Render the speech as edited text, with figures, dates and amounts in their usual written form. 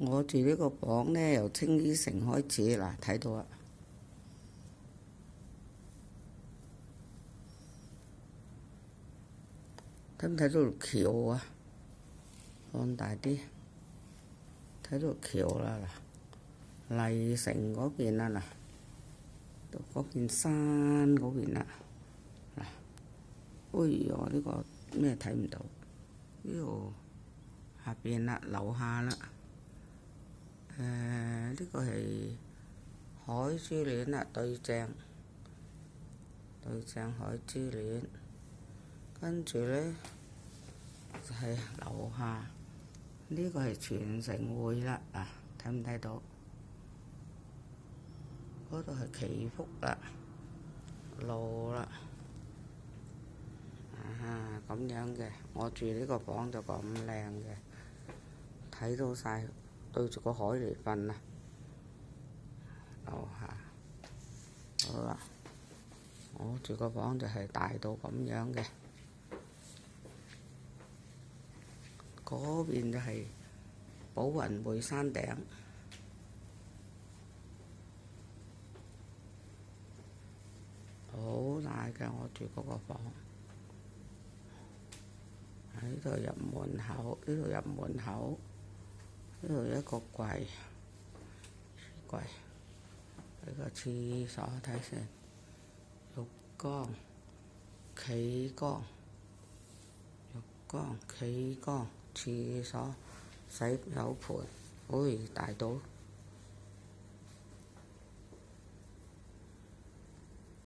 我住呢個房呢，由青衣城開始嗱，睇到啦，睇唔睇到條橋啊？放大啲，睇到橋啦嗱，麗城嗰邊啊嗱，到嗰邊山嗰邊啦嗱，哎呀呢個咩睇唔到？呢度下邊啦，樓下啦。呢個係海珠鏈啦，對正海珠鏈，跟住呢，就係樓下呢個係全城匯啦，啊睇唔睇到？嗰度係祈福啦，路啦，咁樣嘅，我住呢個房就咁靚嘅，睇到晒，對住個海嚟瞓啊！樓下，好啦，我住個房就係大到咁樣嘅，嗰邊就係寶雲匯山頂，好大嘅我住嗰個房，喺度入門口，呢度入門口，呢度一個櫃，呢個廁所睇先，浴缸、企缸、廁所、洗手盆，大到〜